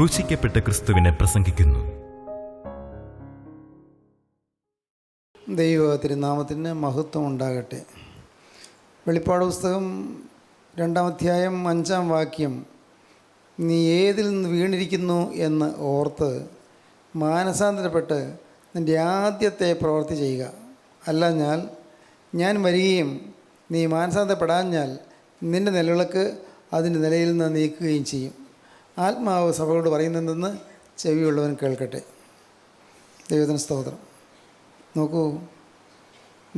ക്രൂശിക്കപ്പെട്ട ക്രിസ്തുവിനെ പ്രസംഗിക്കുന്നു. ദൈവ തിരുനാമത്തിന് മഹത്വം ഉണ്ടാകട്ടെ. വെളിപ്പാട് പുസ്തകം 2-ാം അധ്യായം 5-ാം വാക്യം, നീ ഏതിൽ നിന്ന് വീണിരിക്കുന്നു എന്ന് ഓർത്ത് മാനസാന്തരപ്പെട്ട് നിൻ്റെ ആദ്യത്തെ പ്രവൃത്തി ചെയ്യുക. അല്ലാഞ്ഞാൽ ഞാൻ വരികയും നീ മാനസാന്തരപ്പെടാഞ്ഞാൽ നിൻ്റെ നിലവിളക്ക് അതിൻ്റെ നിലയിൽ നിന്ന് നീക്കുകയും ചെയ്യും. ആത്മാവ് സഭയോട് പറയുന്നതെന്ന് ചെവിയുള്ളവൻ കേൾക്കട്ടെ. ദൈവത്തിന് സ്തോത്രം. നോക്കൂ,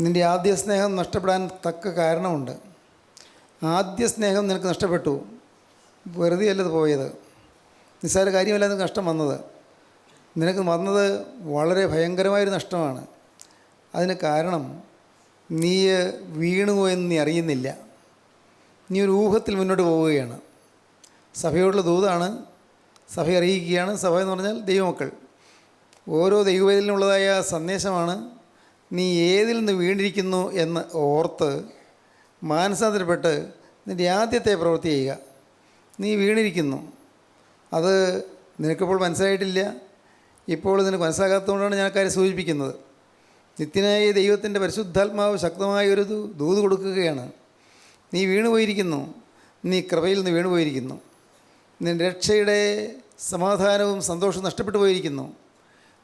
നിൻ്റെ ആദ്യ സ്നേഹം നഷ്ടപ്പെടാൻ തക്ക കാരണമുണ്ട്. ആദ്യ സ്നേഹം നിനക്ക് നഷ്ടപ്പെട്ടു. വെറുതെ അല്ലത് പോയത്, നിസ്സാര കാര്യമല്ല നിനക്ക് നഷ്ടം വന്നത്. നിനക്ക് വന്നത് വളരെ ഭയങ്കരമായൊരു നഷ്ടമാണ്. അതിന് കാരണം നീ വീണുപോയെന്ന് നീ അറിയുന്നില്ല. നീ ഒരു ഊഹത്തിൽ മുന്നോട്ട് പോവുകയാണ്. സഭയോടുള്ള ദൂതാണ്, സഭ അറിയിക്കുകയാണ്. സഭ എന്ന് പറഞ്ഞാൽ ദൈവമക്കൾ, ഓരോ ദൈവവേദനയിലുള്ളതായ സന്ദേശമാണ്. നീ ഏതിൽ നിന്ന് വീണിരിക്കുന്നു എന്ന് ഓർത്ത് മാനസാന്തരപ്പെട്ട് നിൻ്റെ ആദ്യത്തെ പ്രവൃത്തി ചെയ്യുക. നീ വീണിരിക്കുന്നു, അത് നിനക്കിപ്പോൾ മനസ്സിലായിട്ടില്ല. ഇപ്പോൾ നിനക്ക് മനസ്സിലാകാത്തതുകൊണ്ടാണ് ഞാൻ കാര്യം സൂചിപ്പിക്കുന്നത്. നിത്യനായ ദൈവത്തിൻ്റെ പരിശുദ്ധാത്മാവ് ശക്തമായൊരു ദൂത് കൊടുക്കുകയാണ്. നീ വീണുപോയിരിക്കുന്നു, നീ കൃപയിൽ നിന്ന് വീണുപോയിരിക്കുന്നു. നിൻ്റെ രക്ഷയുടെ സമാധാനവും സന്തോഷവും നഷ്ടപ്പെട്ടു പോയിരിക്കുന്നു.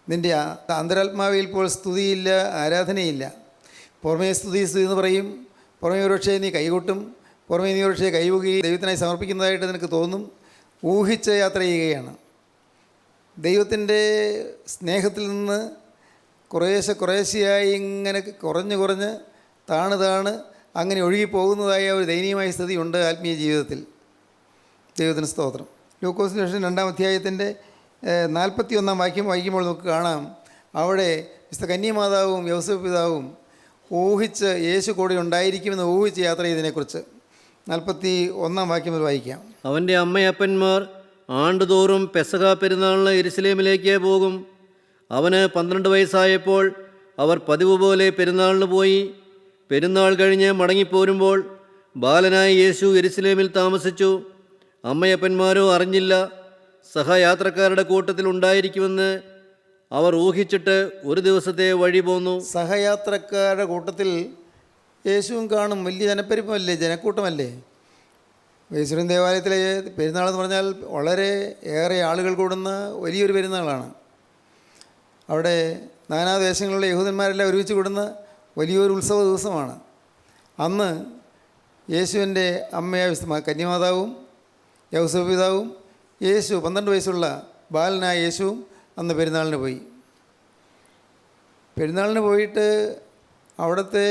നിൻ്റെ അന്തരാത്മാവിൽ ഇപ്പോൾ സ്തുതിയില്ല, ആരാധനയില്ല. പുറമേ സ്തുതി എന്ന് പറയും, പുറമേ ഒരുപക്ഷേ നീ കൈകൊട്ടും, പുറമേ നീ ഒരുപക്ഷേ കൈവുകയും ദൈവത്തിനായി സമർപ്പിക്കുന്നതായിട്ട് നിനക്ക് തോന്നും. ഊഹിച്ച് യാത്ര ചെയ്യുകയാണ്. ദൈവത്തിൻ്റെ സ്നേഹത്തിൽ നിന്ന് കുറേശ്ശെയായി ഇങ്ങനെ കുറഞ്ഞ് താണ് അങ്ങനെ ഒഴുകിപ്പോകുന്നതായ ഒരു ദയനീയമായ സ്ഥിതിയുണ്ട് ആത്മീയ ജീവിതത്തിൽ. ദൈവത്തിന് സ്തോത്രം. ലൂക്കോസിന് ശേഷം 2-ാം അധ്യായത്തിൻ്റെ 41-ാം വാക്യം വായിക്കുമ്പോൾ നമുക്ക് കാണാം, അവിടെ വിശുദ്ധ കന്യമാതാവും യോസേഫ് പിതാവും ഊഹിച്ച് യേശു കൂടെ ഉണ്ടായിരിക്കുമെന്ന് ഊഹിച്ച് യാത്ര ചെയ്തതിനെക്കുറിച്ച് 41-ാം വാക്യം മുതൽ വായിക്കാം. അവൻ്റെ അമ്മയപ്പന്മാർ ആണ്ടുതോറും പെസഹ പെരുന്നാളിന് യെരുശലേമിലേക്ക് പോകും. അവന് 12 വയസ്സായപ്പോൾ അവർ പതിവ് പോലെ പെരുന്നാളിന് പോയി. പെരുന്നാൾ കഴിഞ്ഞ് മടങ്ങിപ്പോരുമ്പോൾ ബാലനായ യേശു യെരുശലേമിൽ താമസിച്ചു. അമ്മയപ്പന്മാരോ അറിഞ്ഞില്ല. സഹയാത്രക്കാരുടെ കൂട്ടത്തിൽ ഉണ്ടായിരിക്കുമെന്ന് അവർ ഊഹിച്ചിട്ട് ഒരു ദിവസത്തെ വഴി പോന്നു. സഹയാത്രക്കാരുടെ കൂട്ടത്തിൽ യേശുവും കാണും. വലിയ ജനപ്പെരുപ്പമല്ലേ, ജനക്കൂട്ടമല്ലേ. യേശുവിൻ ദേവാലയത്തിലെ പെരുന്നാളെന്ന് പറഞ്ഞാൽ വളരെ ഏറെ ആളുകൾ കൂടുന്ന വലിയൊരു പെരുന്നാളാണ്. അവിടെ നാനാദേശങ്ങളിലുള്ള യഹൂദന്മാരെല്ലാം ഒരുമിച്ച് കൂടുന്ന വലിയൊരു ഉത്സവ ദിവസമാണ്. അന്ന് യേശുവിൻ്റെ അമ്മയായ കന്യമാതാവും യോസേഫ് പിതാവും യേശു 12 വയസ്സുള്ള ബാലനായ യേശുവും അന്ന് പെരുന്നാളിന് പോയി. പെരുന്നാളിന് പോയിട്ട് അവിടുത്തെ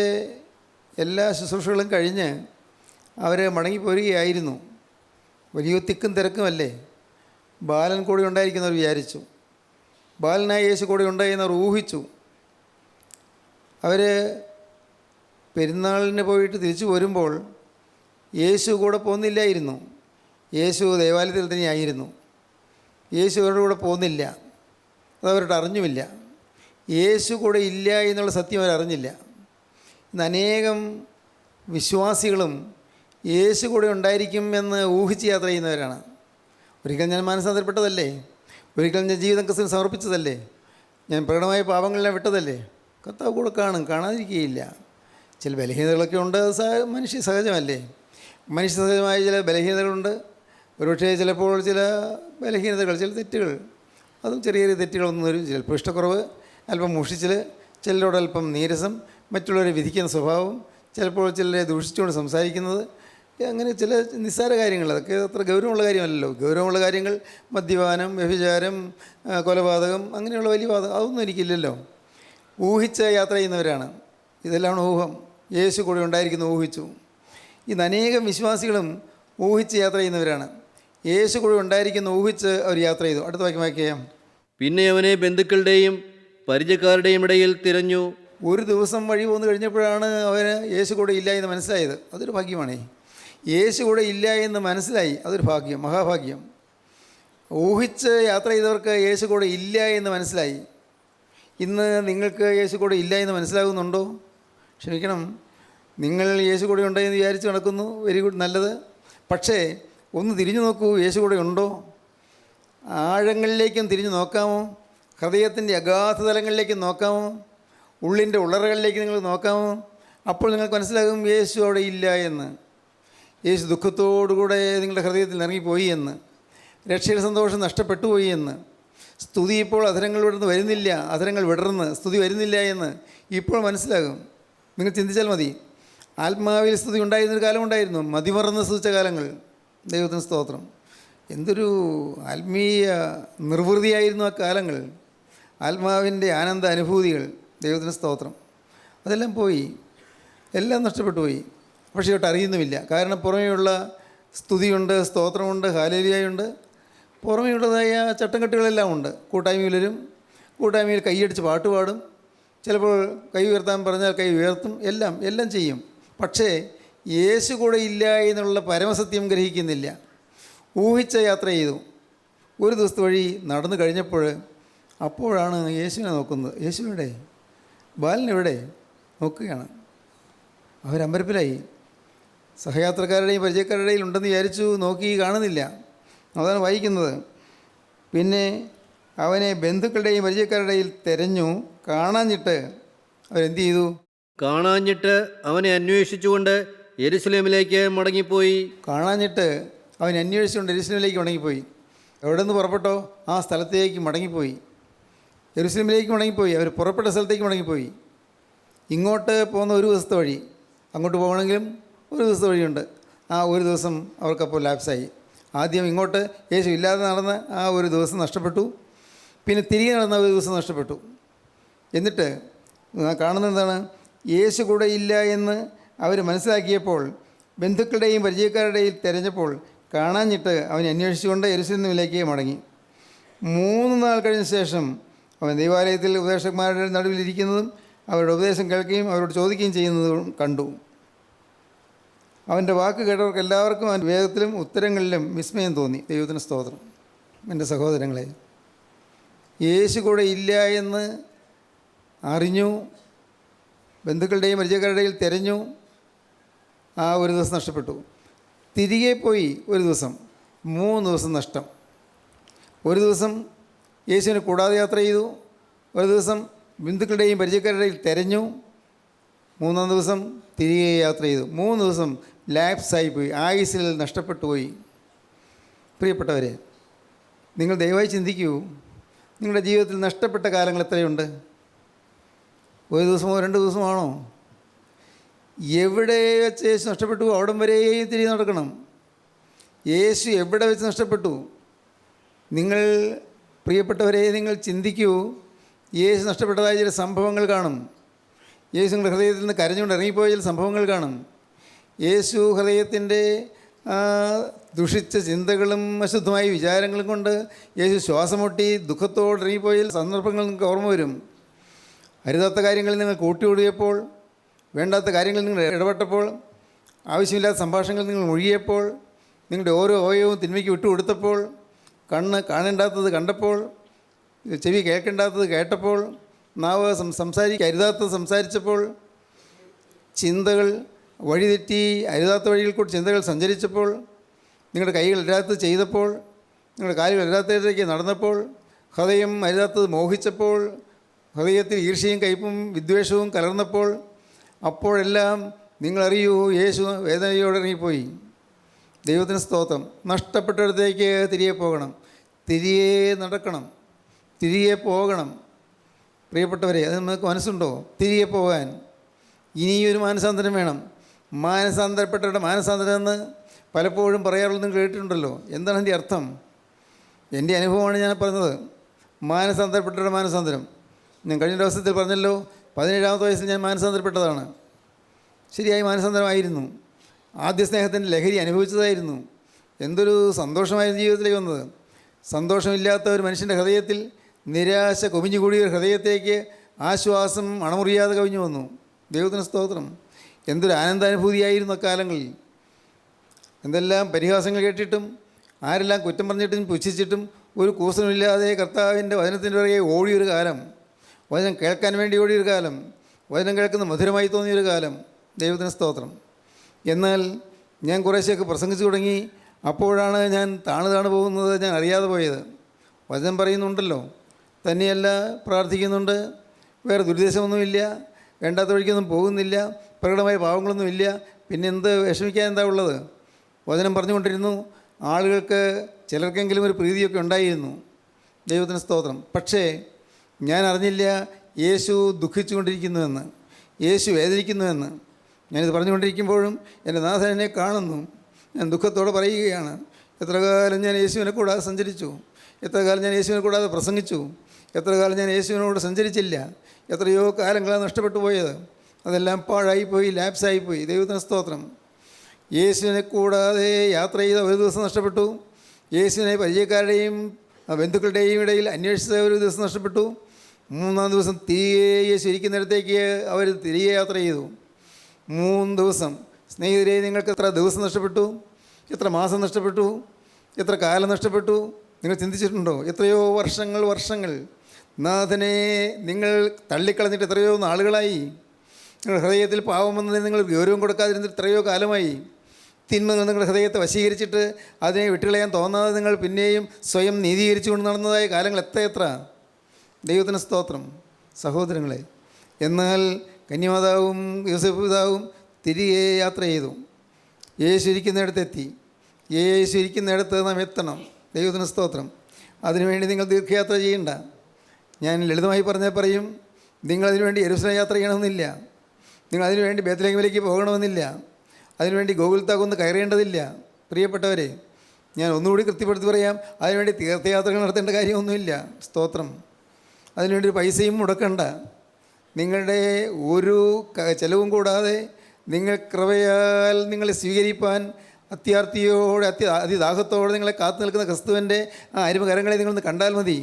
എല്ലാ ശുശ്രൂഷകളും കഴിഞ്ഞ് അവർ മടങ്ങിപ്പോരുകയായിരുന്നു. വലിയ തിക്കും തിരക്കുമല്ലേ. ബാലൻ കൂടെ ഉണ്ടായിരിക്കുന്നവർ വിചാരിച്ചു, ബാലനായ യേശു കൂടെ ഉണ്ടായിരുന്നവർ ഊഹിച്ചു. അവർ പെരുന്നാളിന് പോയിട്ട് തിരിച്ചു പോരുമ്പോൾ യേശു കൂടെ പോകുന്നില്ലായിരുന്നു. യേശു ദേവാലയത്തിൽ തന്നെയായിരുന്നു. യേശു അവരുടെ കൂടെ പോകുന്നില്ല, അതവരോട് അറിഞ്ഞുമില്ല. യേശു കൂടെ ഇല്ല എന്നുള്ള സത്യം അവരറിഞ്ഞില്ല. ഇന്ന് അനേകം വിശ്വാസികളും യേശു കൂടെ ഉണ്ടായിരിക്കും എന്ന് ഊഹിച്ച് യാത്ര ചെയ്യുന്നവരാണ്. ഒരിക്കൽ ഞാൻ മാനസാന്തരപ്പെട്ടതല്ലേ, ഒരിക്കൽ ഞാൻ ജീവിതം ക്രിസ്തുവിന് സമർപ്പിച്ചതല്ലേ, ഞാൻ പ്രകടമായ പാപങ്ങളെല്ലാം വിട്ടതല്ലേ, കർത്താവ് കൂടെ കാണാതിരിക്കുകയില്ല. ചില ബലഹീനതകളൊക്കെ ഉണ്ട്, അത് മനുഷ്യ സഹജമല്ലേ. മനുഷ്യ സഹജമായ ചില ബലഹീനതകളുണ്ട്. ഒരുപക്ഷേ ചിലപ്പോൾ ചില ബലഹീനതകൾ, ചില തെറ്റുകൾ, അതും ചെറിയ ചെറിയ തെറ്റുകളൊന്നും വരും. ചിലപ്പോൾ ഇഷ്ടക്കുറവ്, അല്പം മുഷിച്ചിൽ, ചിലരോടൽപ്പം നീരസം, മറ്റുള്ളവരെ വിധിക്കുന്ന സ്വഭാവം, ചിലപ്പോൾ ചിലരെ ദൂഷിച്ചുകൊണ്ട് സംസാരിക്കുന്നത്, അങ്ങനെ ചില നിസ്സാര കാര്യങ്ങൾ. അതൊക്കെ അത്ര ഗൗരവമുള്ള കാര്യമല്ലല്ലോ. ഗൗരവമുള്ള കാര്യങ്ങൾ മദ്യപാനം, വ്യഭിചാരം, കൊലപാതകം, അങ്ങനെയുള്ള വലിയ വാദം, അതൊന്നും എനിക്കില്ലല്ലോ. ഊഹിച്ച് യാത്ര ചെയ്യുന്നവരാണ്. ഇതെല്ലാം ഊഹം. യേശു കൂടെ ഉണ്ടായിരിക്കുന്ന ഊഹിച്ചു. ഇന്ന് അനേകം വിശ്വാസികളും ഊഹിച്ച് യാത്ര ചെയ്യുന്നവരാണ്. യേശു കൂടെ ഉണ്ടായിരിക്കുന്ന ഊഹിച്ച് അവർ യാത്ര ചെയ്തു. അടുത്ത വാക്യം വായിക്കാം. പിന്നെ അവനെ ബന്ധുക്കളുടെയും പരിചയക്കാരുടെയും ഇടയിൽ തിരഞ്ഞു. ഒരു ദിവസം വഴി പോന്ന് കഴിഞ്ഞപ്പോഴാണ് അവന് യേശു കൂടെ ഇല്ല എന്ന് മനസ്സിലായത്. അതൊരു ഭാഗ്യമാണേ. യേശു കൂടെ ഇല്ല എന്ന് മനസ്സിലായി, അതൊരു ഭാഗ്യം, മഹാഭാഗ്യം. ഊഹിച്ച് യാത്ര ചെയ്തവർക്ക് യേശു കൂടെ ഇല്ല എന്ന് മനസ്സിലായി. ഇന്ന് നിങ്ങൾക്ക് യേശു കൂടെ ഇല്ല എന്ന് മനസ്സിലാകുന്നുണ്ടോ? ക്ഷമിക്കണം, നിങ്ങൾ യേശു കൂടെ ഉണ്ടെന്ന് വിചാരിച്ച് നടക്കുന്നു. വെരി ഗുഡ്, നല്ലത്. പക്ഷേ ഒന്ന് തിരിഞ്ഞു നോക്കൂ, യേശു കൂടെ ഉണ്ടോ? ആഴങ്ങളിലേക്കും തിരിഞ്ഞു നോക്കാമോ? ഹൃദയത്തിൻ്റെ അഗാധതലങ്ങളിലേക്കും നോക്കാമോ? ഉള്ളിൻ്റെ ഉള്ളറകളിലേക്ക് നിങ്ങൾ നോക്കാമോ? അപ്പോൾ നിങ്ങൾക്ക് മനസ്സിലാകും യേശു അവിടെ ഇല്ല എന്ന്. യേശു ദുഃഖത്തോടുകൂടെ നിങ്ങളുടെ ഹൃദയത്തിൽ ഇറങ്ങിപ്പോയി എന്ന്. രക്ഷയുടെ സന്തോഷം നഷ്ടപ്പെട്ടു പോയി എന്ന്. സ്തുതി ഇപ്പോൾ അധരങ്ങൾ വിടർന്ന് വരുന്നില്ല, അധരങ്ങൾ വിടർന്ന് സ്തുതി വരുന്നില്ല എന്ന് ഇപ്പോൾ മനസ്സിലാകും. നിങ്ങൾ ചിന്തിച്ചാൽ മതി. ആത്മാവിൽ സ്തുതി ഉണ്ടായിരുന്നൊരു കാലമുണ്ടായിരുന്നു, മതിമറന്ന് സ്തുതിച്ച കാലങ്ങൾ. ദൈവത്തിന് സ്തോത്രം. എന്തൊരു ആത്മീയ നിർവൃതിയായിരുന്നു ആ കാലങ്ങൾ. ആത്മാവിൻ്റെ ആനന്ദ അനുഭൂതികൾ. ദൈവത്തിന് സ്തോത്രം. അതെല്ലാം പോയി, എല്ലാം നഷ്ടപ്പെട്ടു പോയി. പക്ഷേ ഇവട്ട് അറിയുന്നുമില്ല. കാരണം പുറമേയുള്ള സ്തുതിയുണ്ട്, സ്തോത്രമുണ്ട്, ഹാലേലിയായുണ്ട്, പുറമേയുള്ളതായ ചട്ടംകെട്ടുകളെല്ലാം ഉണ്ട്. കൂട്ടായ്മയിൽ വരും, കൂട്ടായ്മയിൽ കൈയടിച്ച് പാട്ട് പാടും, ചിലപ്പോൾ കൈ ഉയർത്താൻ പറഞ്ഞാൽ കൈ ഉയർത്തും, എല്ലാം ചെയ്യും. പക്ഷേ യേശു കൂടെ ഇല്ല എന്നുള്ള പരമസത്യം ഗ്രഹിക്കുന്നില്ല. ഊഹിച്ച യാത്ര ചെയ്തു. ഒരു ദിവസത്തെ വഴി നടന്നു കഴിഞ്ഞപ്പോൾ അപ്പോഴാണ് യേശുവിനെ നോക്കുന്നത്. യേശുവിടെ, ബാലനെവിടെ നോക്കുകയാണ്. അവരമ്പരപ്പിലായി. സഹയാത്രക്കാരുടെയും പരിചയക്കാരുടെയും ഉണ്ടെന്ന് വിചാരിച്ചു, നോക്കി കാണുന്നില്ല. അതാണ് വായിക്കുന്നത്. പിന്നെ അവനെ ബന്ധുക്കളുടെയും പരിചയക്കാരുടെയും തിരഞ്ഞു, കാണാഞ്ഞിട്ട് അവരെന്ത് ചെയ്തു? കാണാഞ്ഞിട്ട് അവനെ അന്വേഷിച്ചുകൊണ്ട് യെരുശലേമിലേക്ക് മടങ്ങിപ്പോയി. കാണാഞ്ഞിട്ട് അവൻ അന്വേഷിച്ചുകൊണ്ട് യെരുശലേമിലേക്ക് മടങ്ങിപ്പോയി. എവിടെ നിന്ന് പുറപ്പെട്ടോ ആ സ്ഥലത്തേക്ക് മടങ്ങിപ്പോയി. യെരുശലേമിലേക്ക് മടങ്ങിപ്പോയി. അവർ പുറപ്പെട്ട സ്ഥലത്തേക്ക് മടങ്ങിപ്പോയി. ഇങ്ങോട്ട് പോകുന്ന ഒരു ദിവസത്തെ വഴി, അങ്ങോട്ട് പോകണമെങ്കിലും ഒരു ദിവസത്തെ വഴിയുണ്ട്. ആ ഒരു ദിവസം അവർക്കപ്പോൾ ലാപ്സായി. ആദ്യം ഇങ്ങോട്ട് യേശു ഇല്ലാതെ നടന്ന ആ ഒരു ദിവസം നഷ്ടപ്പെട്ടു. പിന്നെ തിരികെ നടന്ന ഒരു ദിവസം നഷ്ടപ്പെട്ടു. എന്നിട്ട് കാണുന്നത് എന്താണ്? യേശു കൂടെ ഇല്ല എന്ന് അവർ മനസ്സിലാക്കിയപ്പോൾ ബന്ധുക്കളുടെയും പരിചയക്കാരുടെയും തിരഞ്ഞപ്പോൾ കാണാഞ്ഞിട്ട് അവനെ അന്വേഷിച്ചുകൊണ്ട് യെരുശലേമിലേക്ക് മടങ്ങി. 3 നാൾ കഴിഞ്ഞ ശേഷം അവൻ ദൈവാലയത്തിൽ ഉപദേശകന്മാരുടെ നടുവിലിരിക്കുന്നതും അവരുടെ ഉപദേശം കേൾക്കുകയും അവരോട് ചോദിക്കുകയും ചെയ്യുന്നതും കണ്ടു. അവൻ്റെ വാക്ക് കേട്ടവർക്ക് എല്ലാവർക്കും അവൻ്റെ വേഗത്തിലും ഉത്തരങ്ങളിലും വിസ്മയം തോന്നി. ദൈവത്തിന് സ്തോത്രം. എൻ്റെ സഹോദരങ്ങളെ, യേശു കൂടെ ഇല്ല എന്ന് അറിഞ്ഞു, ബന്ധുക്കളുടെയും പരിചയക്കാരുടെയും തിരഞ്ഞു, ആ ഒരു ദിവസം നഷ്ടപ്പെട്ടു. തിരികെ പോയി ഒരു ദിവസം, 3 ദിവസം നഷ്ടം. ഒരു ദിവസം യേശുവിനെ കൂടാതെ യാത്ര ചെയ്തു, ഒരു ദിവസം ബന്ധുക്കളുടെയും പരിചയക്കാരുടെയും തിരഞ്ഞു, 3-ാം ദിവസം തിരികെ യാത്ര ചെയ്തു. 3 ദിവസം ലാപ്സായിപ്പോയി, ആയുസ്സിൽ നഷ്ടപ്പെട്ടു പോയി. പ്രിയപ്പെട്ടവരെ, നിങ്ങൾ ദയവായി ചിന്തിക്കൂ, നിങ്ങളുടെ ജീവിതത്തിൽ നഷ്ടപ്പെട്ട കാലങ്ങൾ എത്രയുണ്ട്? ഒരു ദിവസമോ 2 ദിവസമാണോ? എവിടെ വെച്ച് യേശു നഷ്ടപ്പെട്ടു അവിടം വരെയും തിരികെ നടക്കണം. യേശു എവിടെ വെച്ച് നഷ്ടപ്പെട്ടു? നിങ്ങൾ പ്രിയപ്പെട്ടവരെ, നിങ്ങൾ ചിന്തിക്കൂ. യേശു നഷ്ടപ്പെട്ടതായ ചില സംഭവങ്ങൾ കാണും. യേശു നിങ്ങളുടെ ഹൃദയത്തിൽ നിന്ന് കരഞ്ഞുകൊണ്ട് ഇറങ്ങിപ്പോയ ചില സംഭവങ്ങൾ കാണും. യേശു ഹൃദയത്തിൻ്റെ ദുഷിച്ച ചിന്തകളും അശുദ്ധമായ വിചാരങ്ങളും കൊണ്ട് യേശു ശ്വാസമുട്ടി ദുഃഖത്തോടെ ഇറങ്ങിപ്പോയ സന്ദർഭങ്ങൾ നിങ്ങൾക്ക് ഓർമ്മ വരും. അരുതാത്ത കാര്യങ്ങളിൽ നിങ്ങൾ കൂട്ടിയോടിയപ്പോൾ, വേണ്ടാത്ത കാര്യങ്ങളിൽ നിങ്ങൾ ഇടപെട്ടപ്പോൾ, ആവശ്യമില്ലാത്ത സംഭാഷണങ്ങൾ നിങ്ങൾ മുഴുകിയപ്പോൾ, നിങ്ങളുടെ ഓരോ അവയവവും തിന്മയ്ക്ക് വിട്ടുകൊടുത്തപ്പോൾ, കണ്ണ് കാണേണ്ടാത്തത് കണ്ടപ്പോൾ, ചെവി കേൾക്കേണ്ടാത്തത് കേട്ടപ്പോൾ, നാവ് സംസാരിക്കരുതാത്തത് സംസാരിച്ചപ്പോൾ, ചിന്തകൾ വഴിതെറ്റി അരുതാത്ത വഴിയിൽ കൂടി ചിന്തകൾ സഞ്ചരിച്ചപ്പോൾ, നിങ്ങളുടെ കൈകൾ അരുതാത്തത് ചെയ്തപ്പോൾ, നിങ്ങളുടെ കാലുകൾ അരുതാത്തതിലേക്ക് നടന്നപ്പോൾ, ഹൃദയം അരുതാത്തത് മോഹിച്ചപ്പോൾ, ഹൃദയത്തിൽ ഈർഷ്യയും കയ്പും വിദ്വേഷവും കലർന്നപ്പോൾ, അപ്പോഴെല്ലാം നിങ്ങളറിയൂ, യേശു വേദനയോടെ ഇറങ്ങിപ്പോയി. ദൈവത്തിന് സ്തോത്രം. നഷ്ടപ്പെട്ടിടത്തേക്ക് തിരികെ പോകണം, തിരികെ നടക്കണം, തിരികെ പോകണം. പ്രിയപ്പെട്ടവരെ, അത് നമുക്ക് മനസ്സുണ്ടോ തിരികെ പോകാൻ? ഇനിയൊരു മാനസാന്തരം വേണം. മാനസാന്തരപ്പെട്ടവരുടെ മാനസാന്തരം എന്ന് പലപ്പോഴും പറയാറുള്ളത് നിങ്ങൾ കേട്ടിട്ടുണ്ടല്ലോ. എന്താണ് അതിൻ്റെ അർത്ഥം? എൻ്റെ അനുഭവമാണ് ഞാൻ പറഞ്ഞത്. മാനസാന്തരപ്പെട്ടവരുടെ മാനസാന്തരം ഞാൻ കഴിഞ്ഞ ദിവസത്തിൽ പറഞ്ഞല്ലോ. 17-ാമത്തെ വയസ്സിൽ ഞാൻ മാനസാന്തരപ്പെട്ടതാണ്. ശരിയായി മാനസാന്തരമായിരുന്നു. ആദ്യ സ്നേഹത്തിൻ്റെ ലഹരി അനുഭവിച്ചതായിരുന്നു. എന്തൊരു സന്തോഷമായിരുന്നു ജീവിതത്തിലേക്ക് വന്നത്. സന്തോഷമില്ലാത്ത ഒരു മനുഷ്യൻ്റെ ഹൃദയത്തിൽ നിരാശ കുമിഞ്ഞുകൂടിയ ഒരു ഹൃദയത്തേക്ക് ആശ്വാസം അണമുറിയാതെ കവിഞ്ഞു വന്നു. ദൈവത്തിന് സ്തോത്രം. എന്തൊരു ആനന്ദാനുഭൂതിയായിരുന്നു അക്കാലങ്ങളിൽ. എന്തെല്ലാം പരിഹാസങ്ങൾ കേട്ടിട്ടും ആരെല്ലാം കുറ്റം പറഞ്ഞിട്ടും പുച്ഛിച്ചിട്ടും ഒരു കൂസലുമില്ലാതെ കർത്താവിൻ്റെ വചനത്തിൻ്റെ പിറകെ ഓടിയൊരു കാലം, വചനം കേൾക്കാൻ വേണ്ടി ഓടിയൊരു കാലം, വചനം കേൾക്കുന്ന മധുരമായി തോന്നിയൊരു കാലം. ദൈവത്തിന് സ്തോത്രം. എന്നാൽ ഞാൻ കുറേശ്ശെയൊക്കെ പ്രസംഗിച്ചു തുടങ്ങി. അപ്പോഴാണ് ഞാൻ താണു പോകുന്നത് ഞാൻ അറിയാതെ പോയത്. വചനം പറയുന്നുണ്ടല്ലോ. തന്നെയല്ല, പ്രാർത്ഥിക്കുന്നുണ്ട്, വേറെ ദുരുദ്ദേശമൊന്നുമില്ല, വേണ്ടാത്ത വഴിക്കൊന്നും പോകുന്നില്ല, പ്രകടമായ പാവങ്ങളൊന്നുമില്ല. പിന്നെ എന്ത് വിഷമിക്കാൻ എന്താ ഉള്ളത്? വചനം പറഞ്ഞുകൊണ്ടിരുന്നു. ആളുകൾക്ക് ചിലർക്കെങ്കിലും ഒരു പ്രീതിയൊക്കെ ഉണ്ടായിരുന്നു. ദൈവത്തിന് സ്തോത്രം. പക്ഷേ ഞാൻ അറിഞ്ഞില്ല യേശു ദുഃഖിച്ചുകൊണ്ടിരിക്കുന്നുവെന്ന്, യേശു വേദനിക്കുന്നുവെന്ന്. ഞാനിത് പറഞ്ഞുകൊണ്ടിരിക്കുമ്പോഴും എൻ്റെ നാഥൻ എന്നെ കാണുന്നു. ഞാൻ ദുഃഖത്തോടെ പറയുകയാണ്, എത്ര കാലം ഞാൻ യേശുവിനെ കൂടാതെ സഞ്ചരിച്ചു, എത്ര കാലം ഞാൻ യേശുവിനെ കൂടാതെ പ്രസംഗിച്ചു, എത്ര കാലം ഞാൻ യേശുവിനോട് സഞ്ചരിച്ചില്ല, എത്രയോ കാലങ്ങളാണ് നഷ്ടപ്പെട്ടു പോയത്. അതെല്ലാം പാഴായിപ്പോയി, ലാപ്സായിപ്പോയി. ദൈവത്തിന് സ്തോത്രം. യേശുവിനെ കൂടാതെ യാത്ര ചെയ്ത ഒരു ദിവസം നഷ്ടപ്പെട്ടു. യേശുവിനെ പരിചയക്കാരുടെയും ബന്ധുക്കളുടെയും ഇടയിൽ അന്വേഷിച്ച ഒരു ദിവസം നഷ്ടപ്പെട്ടു. മൂന്നാം ദിവസം തിരികെ യേശു ഇരിക്കുന്നിടത്തേക്ക് അവർ തിരികെ യാത്ര ചെയ്തു. 3 ദിവസം. സ്നേഹിതരെ, നിങ്ങൾക്ക് എത്ര ദിവസം നഷ്ടപ്പെട്ടു, എത്ര മാസം നഷ്ടപ്പെട്ടു, എത്ര കാലം നഷ്ടപ്പെട്ടു? നിങ്ങൾ ചിന്തിച്ചിട്ടുണ്ടോ? എത്രയോ വർഷങ്ങൾ നാഥനെ നിങ്ങൾ തള്ളിക്കളഞ്ഞിട്ട് എത്രയോ നാളുകളായി. നിങ്ങളുടെ ഹൃദയത്തിൽ പാവം വന്നതിന് നിങ്ങൾ ഗൗരവം കൊടുക്കാതിരുന്നിട്ട് എത്രയോ കാലമായി. തിന്മകൾ നിങ്ങളുടെ ഹൃദയത്തെ വശീകരിച്ചിട്ട് അതിനെ വിട്ടുകളയാൻ തോന്നാതെ നിങ്ങൾ പിന്നെയും സ്വയം നീതീകരിച്ചുകൊണ്ട് നടന്നതായ കാലങ്ങൾ എത്ര. ദൈവത്തിന് സ്തോത്രം. സഹോദരങ്ങളെ, എന്നാൽ കന്യമാതാവും യോസേപ്പ് പിതാവും തിരികെ യാത്ര ചെയ്തു. യേശു ഇരിക്കുന്നിടത്തെത്തി. യേശു ഇരിക്കുന്നിടത്ത് നാം എത്തണം. ദൈവത്തിന് സ്തോത്രം. അതിനുവേണ്ടി നിങ്ങൾ ദീർഘയാത്ര ചെയ്യണ്ട. ഞാൻ ലളിതമായി പറഞ്ഞാൽ പറയും, നിങ്ങളതിനുവേണ്ടി യെരൂശലേം യാത്ര ചെയ്യണമെന്നില്ല, നിങ്ങൾ അതിനുവേണ്ടി ബേത്ലഹേമിലേക്ക് പോകണമെന്നില്ല, അതിനുവേണ്ടി ഗോകുൽത്താക്കൊന്ന് കയറേണ്ടതില്ല. പ്രിയപ്പെട്ടവരെ, ഞാൻ ഒന്നുകൂടി കൃത്യപ്പെടുത്തി പറയാം, അതിനുവേണ്ടി തീർത്ഥയാത്രകൾ നടത്തേണ്ട കാര്യമൊന്നുമില്ല. സ്തോത്രം. അതിനുവേണ്ടി ഒരു പൈസയും മുടക്കണ്ട. നിങ്ങളുടെ ഒരു ചെലവും കൂടാതെ നിങ്ങൾ കൃപയാൽ നിങ്ങളെ സ്വീകരിപ്പാൻ അത്യാർത്തിയോടെ അതിദാഹത്തോടെ നിങ്ങളെ കാത്തു നിൽക്കുന്ന ക്രിസ്തുവിൻ്റെ ആ അരുമ കരങ്ങളെ നിങ്ങളൊന്ന് കണ്ടാൽ മതി.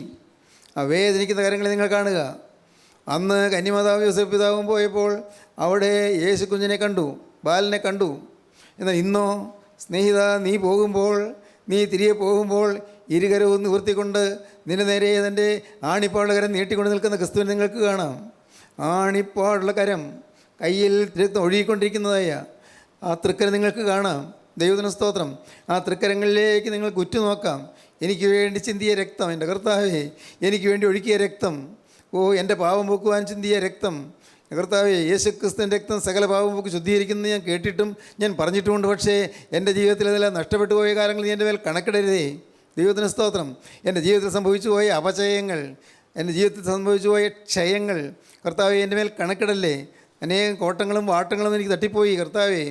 ആ വേദനിക്കുന്ന കരങ്ങളെ നിങ്ങൾ കാണുക. അന്ന് കന്യമാതാവും യോസേപ്പ് പിതാവും പോയപ്പോൾ അവിടെ യേശു കുഞ്ഞിനെ കണ്ടു, ബാലനെ കണ്ടു. എന്നാൽ ഇന്നോ സ്നേഹിത, നീ തിരികെ പോകുമ്പോൾ ഇരുകരവും നിവർത്തിക്കൊണ്ട് നിന്റെ നേരെ തൻ്റെ ആണിപ്പാടുള്ള കരം നീട്ടിക്കൊണ്ട് നിൽക്കുന്ന ക്രിസ്തുവിനെ നിങ്ങൾക്ക് കാണാം. ആണിപ്പാടുള്ള കരം, കയ്യിൽ രക്തം ഒഴുകിക്കൊണ്ടിരിക്കുന്നതായ ആ തൃക്കരം നിങ്ങൾക്ക് കാണാം. ദൈവത്തിന് സ്തോത്രം. ആ തൃക്കരങ്ങളിലേക്ക് നിങ്ങൾക്ക് ഉറ്റുനോക്കാം. എനിക്ക് വേണ്ടി ചിന്തിയ രക്തം, എൻ്റെ കർത്താവേ, എനിക്ക് വേണ്ടി ഒഴുക്കിയ രക്തം, എൻ്റെ പാപം പോക്കുവാൻ ചിന്തിയ രക്തം. കർത്താവേ, യേശുക്രിസ്തുവിൻ്റെ രക്തം സകല പാപം പോക്ക് ശുദ്ധീകരിക്കുന്നത് ഞാൻ കേട്ടിട്ടും ഞാൻ പറഞ്ഞിട്ടുമുണ്ട്. പക്ഷേ എൻ്റെ ജീവിതത്തിൽ അതെല്ലാം നഷ്ടപ്പെട്ടു പോയ കാലങ്ങൾ നീ എൻ്റെ മേൽ കണക്കിടരുതേ. ദൈവത്തിന് സ്തോത്രം. എൻ്റെ ജീവിതത്തിൽ സംഭവിച്ചു പോയ അപചയങ്ങൾ, എൻ്റെ ജീവിതത്തിൽ സംഭവിച്ചു പോയ ക്ഷയങ്ങൾ കർത്താവേ എൻ്റെ മേൽ കണക്കിടല്ലേ. അനേകം കോട്ടങ്ങളും വാട്ടങ്ങളും എനിക്ക് തട്ടിപ്പോയി കർത്താവേ.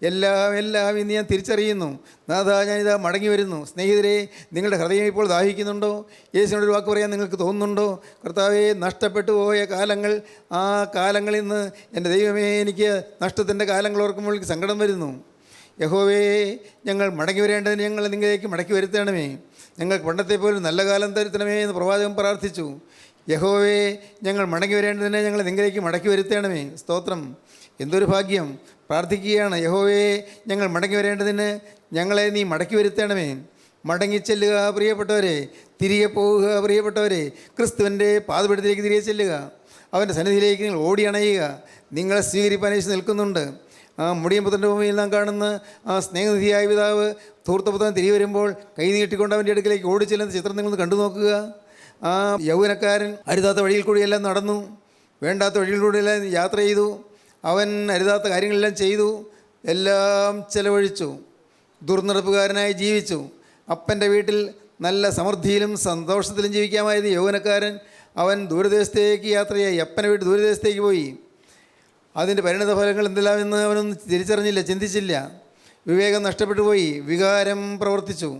എല്ലാം ഇന്ന് ഞാൻ തിരിച്ചറിയുന്നു. നാഥാ, ഞാനിതാ മടങ്ങി വരുന്നു. സ്നേഹിതരെ, നിങ്ങളുടെ ഹൃദയം ഇപ്പോൾ ദാഹിക്കുന്നുണ്ടോ? യേശുവിനോട് വാക്ക് പറയാൻ നിങ്ങൾക്ക് തോന്നുന്നുണ്ടോ? കർത്താവേ, നഷ്ടപ്പെട്ടു പോയ കാലങ്ങൾ, ആ കാലങ്ങളിൽ നിന്ന് എൻ്റെ ദൈവമേ, എനിക്ക് നഷ്ടത്തിൻ്റെ കാലങ്ങൾ ഓർക്കുമ്പോൾ എനിക്ക് സങ്കടം വരുന്നു. യഹോവേ, ഞങ്ങൾ മടങ്ങി വരേണ്ടതിന് ഞങ്ങൾ നിങ്ങളിലേക്ക് മടക്കി വരുത്തണമേ. ഞങ്ങൾക്ക് പണ്ടത്തെ പോലെ നല്ല കാലം തരുത്തണമേ എന്ന് പ്രവാചകൻ പ്രാർത്ഥിച്ചു. യഹോവേ, ഞങ്ങൾ മടങ്ങി വരേണ്ടതിനെ ഞങ്ങൾ നിങ്ങളിലേക്ക് മടക്കി വരുത്തണമേ. സ്തോത്രം. എന്തൊരു ഭാഗ്യം. പ്രാർത്ഥിക്കുകയാണ്, യഹോവേ, ഞങ്ങൾ മടങ്ങി വരേണ്ടതിന് ഞങ്ങളെ നീ മടക്കി വരുത്തണമേ. മടങ്ങിച്ചെല്ലുക പ്രിയപ്പെട്ടവരെ, തിരികെ പോവുക പ്രിയപ്പെട്ടവരെ. ക്രിസ്തുവിൻ്റെ പാദപീഠത്തിലേക്ക് തിരികെ ചെല്ലുക. അവൻ്റെ സന്നിധിയിലേക്ക് നിങ്ങൾ ഓടി അണയുക. നിങ്ങളെ സ്വീകരിപ്പാൻ യേശു നിൽക്കുന്നുണ്ട്. ആ മുടിയൻ പുത്രൻ്റെ ഭൂമിയിൽ നാം കാണുന്ന ആ സ്നേഹനിധിയായ പിതാവ് ധൂർത്തപുത്രൻ തിരികെ വരുമ്പോൾ കൈ നീട്ടിക്കൊണ്ട് അവൻ്റെ അടുക്കിലേക്ക് ഓടിച്ചെല്ലുന്ന ചിത്രം നിങ്ങളൊന്ന് കണ്ടു നോക്കുക. ആ യൗവനക്കാരൻ അരുതാത്ത വഴിയിൽ കൂടിയെല്ലാം നടന്നു, വേണ്ടാത്ത വഴിയിൽ കൂടിയെല്ലാം യാത്ര ചെയ്തു, അവൻ അരുതാത്ത കാര്യങ്ങളെല്ലാം ചെയ്തു, എല്ലാം ചെലവഴിച്ചു, ദുർനടപ്പുകാരനായി ജീവിച്ചു. അപ്പൻ്റെ വീട്ടിൽ നല്ല സമൃദ്ധിയിലും സന്തോഷത്തിലും ജീവിക്കാമായിരുന്നു യൗവനക്കാരൻ. അവൻ ദൂരദേശത്തേക്ക് യാത്രയായി, അപ്പൻ്റെ വീട്ടിൽ ദൂരദേശത്തേക്ക് പോയി. അതിൻ്റെ പരിണിത ഫലങ്ങൾ എന്തെല്ലാമെന്ന് അവനൊന്നും തിരിച്ചറിഞ്ഞില്ല, ചിന്തിച്ചില്ല. വിവേകം നഷ്ടപ്പെട്ടു പോയി, വികാരം പ്രവർത്തിച്ചു.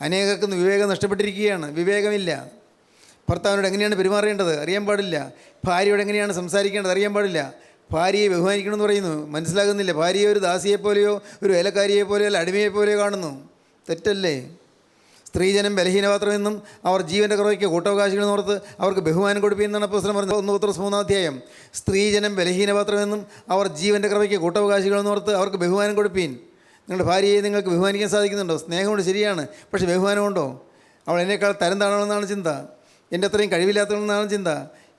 അനേകർക്കൊന്നും വിവേകം നഷ്ടപ്പെട്ടിരിക്കുകയാണ്. വിവേകമില്ല. ഭർത്താവിനോട് എങ്ങനെയാണ് പെരുമാറേണ്ടത് അറിയാൻ പാടില്ല. ഭാര്യയോട് എങ്ങനെയാണ് സംസാരിക്കേണ്ടത് അറിയാൻ പാടില്ല. ഭാര്യയെ ബഹുമാനിക്കണമെന്ന് പറയുന്നു, മനസ്സിലാകുന്നില്ല. ഭാര്യയെ ഒരു ദാസിയെപ്പോലെയോ ഒരു വേലക്കാരിയെ പോലെയോ അല്ല അടിമയെപ്പോലെയോ കാണുന്നു. തെറ്റല്ലേ? സ്ത്രീജനം ബലഹീനപാത്രമെന്നും അവർ ജീവൻ്റെ കുറവയ്ക്ക് കൂട്ടവകാശികളെന്ന് ഓർത്ത് അവർക്ക് ബഹുമാനം കൊടുപ്പിയെന്നാണ് പുസ്തകം പറഞ്ഞത്. 1 പത്രോസ് 3-ാം അധ്യായം. സ്ത്രീജനം ബലഹീനപാത്രമെന്നും അവർ ജീവൻ്റെ കുറവയ്ക്ക് കൂട്ടവകാശികളെന്ന് ഓർത്ത് അവർക്ക് ബഹുമാനം കൊടുപ്പീൻ. നിങ്ങളുടെ ഭാര്യയെ നിങ്ങൾക്ക് ബഹുമാനിക്കാൻ സാധിക്കുന്നുണ്ടോ? സ്നേഹമുണ്ട്, ശരിയാണ്. പക്ഷേ ബഹുമാനമുണ്ടോ? അവൾ എന്നേക്കാൾ തരം താഴണമെന്നാണ് ചിന്ത. എൻ്റെ അത്രയും കഴിവില്ലാത്തവളെന്നാണ് ചിന്ത.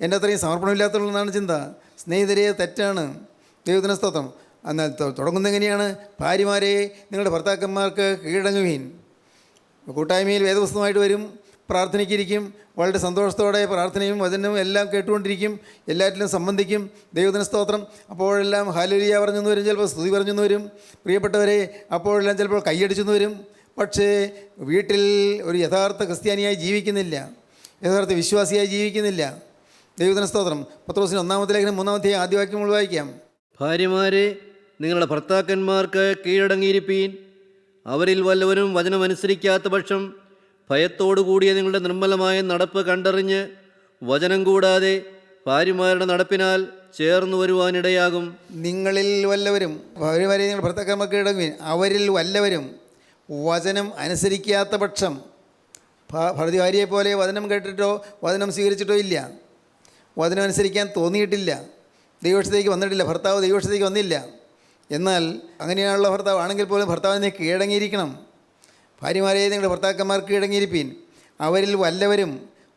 എൻ്റെ അത്രയും സമർപ്പണമില്ലാത്തവളെന്നാണ് ചിന്ത. സ്നേഹിതരെ, തെറ്റാണ്. ദൈവത്തിന് സ്തോത്രം. എന്നാൽ തുടങ്ങുന്നത് എങ്ങനെയാണ്? ഭാര്യമാരെ നിങ്ങളുടെ ഭർത്താക്കന്മാർക്ക് കീഴടങ്ങുവീൻ. കൂട്ടായ്മയിൽ വേദപുസ്തകമായിട്ട് വരും, പ്രാർത്ഥനയ്ക്കിരിക്കും, വളരെ സന്തോഷത്തോടെ പ്രാർത്ഥനയും വചനവും എല്ലാം കേട്ടുകൊണ്ടിരിക്കും, എല്ലാറ്റിലും സംബന്ധിക്കും. ദൈവത്തിന് സ്തോത്രം. അപ്പോഴെല്ലാം ഹല്ലേലൂയ പറഞ്ഞെന്ന് വരും, ചിലപ്പോൾ സ്തുതി പറഞ്ഞെന്ന് വരും. പ്രിയപ്പെട്ടവരെ, അപ്പോഴെല്ലാം ചിലപ്പോൾ കൈയടിച്ചെന്ന് വരും. പക്ഷേ വീട്ടിൽ ഒരു യഥാർത്ഥ ക്രിസ്ത്യാനിയായി ജീവിക്കുന്നില്ല, യഥാർത്ഥ വിശ്വാസിയായി ജീവിക്കുന്നില്ല. ദൈവത്തിന് സ്തോത്രം. പത്രോസിന് 1-ാമത്തെ ലേഖനം 3-ാമത്തെ ആദ്യ വാക്യം നമ്മൾ വായിക്കാം. ഭാര്യമാരെ, നിങ്ങളുടെ ഭർത്താക്കന്മാർക്ക് കീഴടങ്ങിയിരിപ്പീൻ. അവരിൽ വല്ലവരും വചനമനുസരിക്കാത്ത പക്ഷം ഭയത്തോടുകൂടിയ നിങ്ങളുടെ നിർമ്മലമായ നടപ്പ് കണ്ടറിഞ്ഞ് വചനം കൂടാതെ ഭാര്യമാരുടെ നടപ്പിനാൽ ചേർന്ന് വരുവാനിടയാകും. നിങ്ങളിൽ വല്ലവരും, ഭാര്യമാരെ നിങ്ങൾ ഭർത്താക്കന്മാർക്ക് കീഴടങ്ങുവിൻ. അവരിൽ വല്ലവരും വചനം അനുസരിക്കാത്ത പക്ഷം, ഭാര്യയെ പോലെ വചനം കേട്ടിട്ടോ വചനം സ്വീകരിച്ചിട്ടോ ഇല്ല, വചനം അനുസരിക്കാൻ തോന്നിയിട്ടില്ല, ദൈവവശത്തേക്ക് വന്നിട്ടില്ല, ഭർത്താവ് ദൈവവശത്തേക്ക് വന്നില്ല. എന്നാൽ അങ്ങനെയുള്ള ഭർത്താവ് ആണെങ്കിൽ പോലും ഭർത്താവിനെ കീഴടങ്ങിയിരിക്കണം. ഭാര്യമാരെ നിങ്ങളുടെ ഭർത്താക്കന്മാർക്ക് കീഴടങ്ങിയിരിപ്പീൻ. അവരിൽ വല്ലവരും